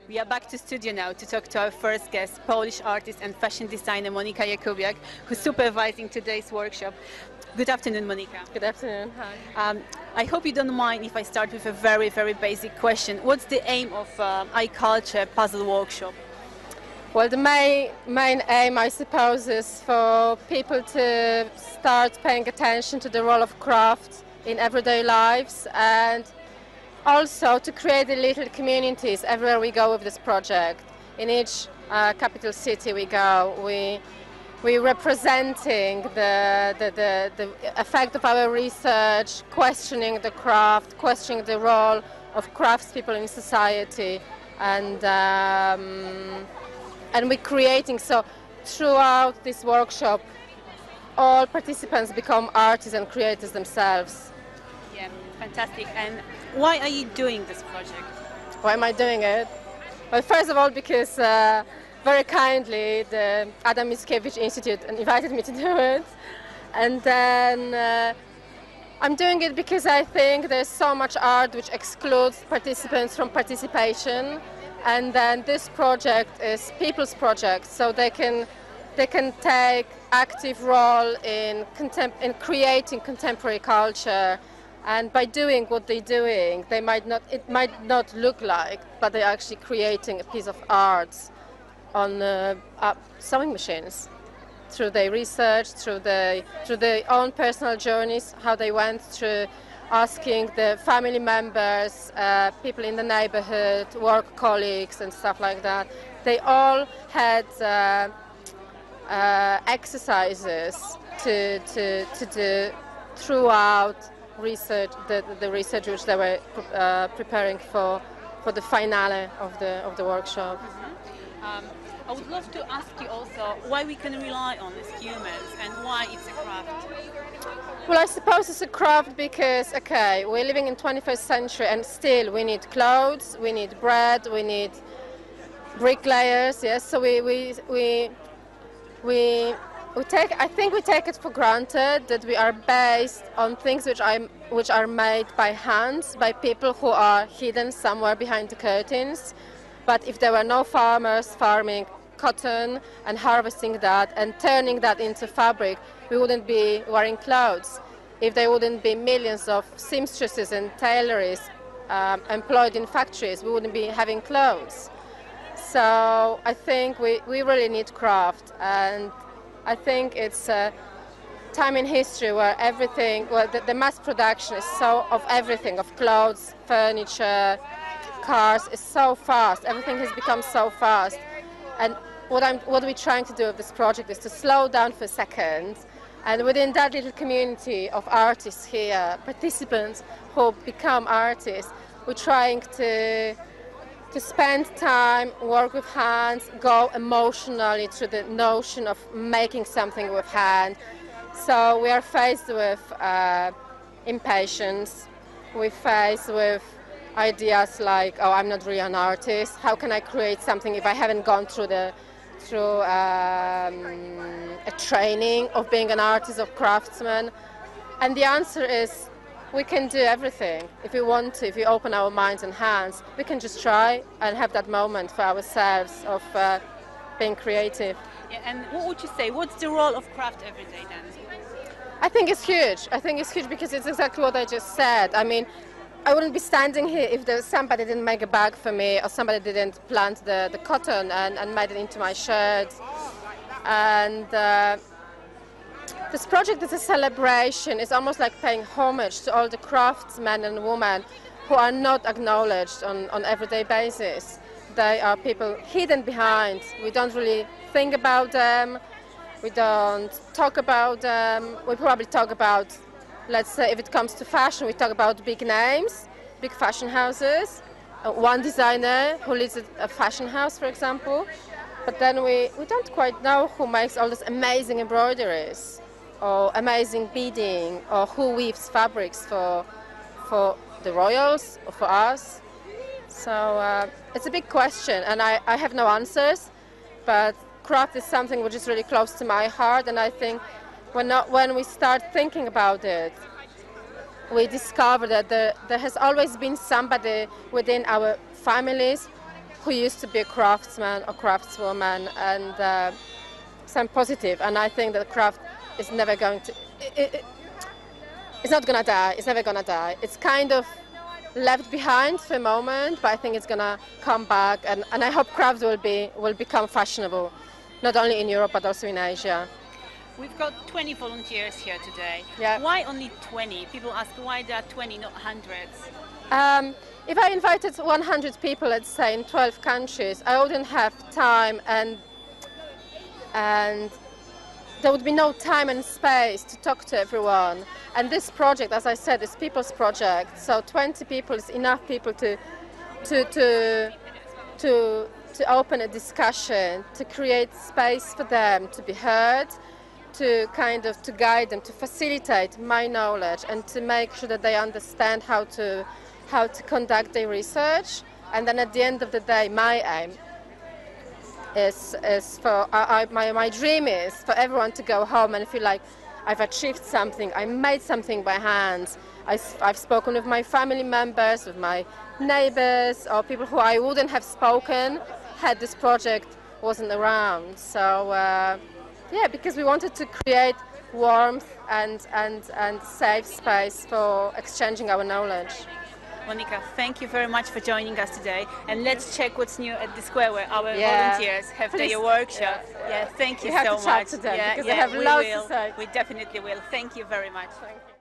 We are back to studio now to talk to our first guest, Polish artist and fashion designer Moniką Jakubiak, who's supervising today's workshop. Good afternoon, Monika. Good afternoon. Hi. I hope you don't mind if I start with a very, very basic question. What's the aim of iCulture Puzzle Workshop? Well, the main aim, I suppose, is for people to start paying attention to the role of craft in everyday lives, and also to create the little communities everywhere we go with this project. In each capital city we go, we're representing the effect of our research, questioning the craft, questioning the role of craftspeople in society, and we're creating, so throughout this workshop all participants become artists and creators themselves. Yeah, fantastic. And why are you doing this project? Why am I doing it? Well, first of all, because very kindly the Adam Mickiewicz Institute invited me to do it. And then I'm doing it because I think there's so much art which excludes participants from participation. And then this project is people's project, so they can take active role in creating contemporary culture. And by doing what they're doing, it might not look like, but they're actually creating a piece of art on sewing machines through their research, through their own personal journeys, how they went through asking the family members, people in the neighborhood, work colleagues and stuff like that. They all had exercises to do throughout research, the research which they were preparing for the finale of the workshop. Mm-hmm. I would love to ask you also why we can rely on as humans and why it's a craft. Well, I suppose it's a craft because, okay, we're living in 21st century and still we need clothes, we need bread, we need bricklayers, yes, so I think we take it for granted that we are based on things which are made by hands, by people who are hidden somewhere behind the curtains. But if there were no farmers farming cotton and harvesting that and turning that into fabric, we wouldn't be wearing clothes. If there wouldn't be millions of seamstresses and tailors employed in factories, we wouldn't be having clothes. So I think we really need craft, and I think it's a time in history where the mass production is of everything, of clothes, furniture, cars, is so fast. Everything has become so fast. And what we're trying to do with this project is to slow down for a second, and within that little community of artists here, participants who become artists, we're trying to spend time, work with hands, go emotionally through the notion of making something with hand. So we are faced with impatience, we're faced with ideas like, oh, I'm not really an artist, how can I create something if I haven't gone through a training of being an artist, of craftsman? And the answer is, we can do everything. If we want to, if we open our minds and hands, we can just try and have that moment for ourselves of being creative. Yeah, and what would you say, what's the role of craft every day then? I think it's huge. I think it's huge because it's exactly what I just said. I mean, I wouldn't be standing here if somebody didn't make a bag for me, or somebody didn't plant the cotton and made it into my shirt. And this project is a celebration. It's almost like paying homage to all the craftsmen and women who are not acknowledged on everyday basis. They are people hidden behind. We don't really think about them. We don't talk about them. We probably talk about, let's say, if it comes to fashion, we talk about big names, big fashion houses, one designer who leads a fashion house, for example. But then we don't quite know who makes all these amazing embroideries, or amazing beading, or who weaves fabrics for the royals, or for us. So it's a big question, and I have no answers, but craft is something which is really close to my heart, and I think when we start thinking about it, we discover that there has always been somebody within our families who used to be a craftsman or craftswoman, and some positive. And I think that craft is never going to, it's not gonna die, it's never gonna die. It's kind of left behind for a moment, but I think it's gonna come back, and I hope craft will become fashionable, not only in Europe but also in Asia. We've got 20 volunteers here today. Yeah. Why only 20? People ask why there are 20, not hundreds. If I invited 100 people, let's say, in 12 countries, I wouldn't have time, and there would be no time and space to talk to everyone. And this project, as I said, is people's project. So 20 people is enough people to open a discussion, to create space for them to be heard, to guide them, to facilitate my knowledge, and to make sure that they understand how to conduct their research. And then at the end of the day, my aim is for my dream is for everyone to go home and feel like I've achieved something, I made something by hand. I've spoken with my family members, with my neighbors, or people who I wouldn't have spoken had this project wasn't around. So yeah, because we wanted to create warmth and safe space for exchanging our knowledge. Monica, thank you very much for joining us today. And let's check what's new at the square where our Yeah. volunteers have their workshop. Yeah, thank you We have so to chat much. to them Yeah, because they have we loads will. to say. We definitely will. Thank you very much. Thank you.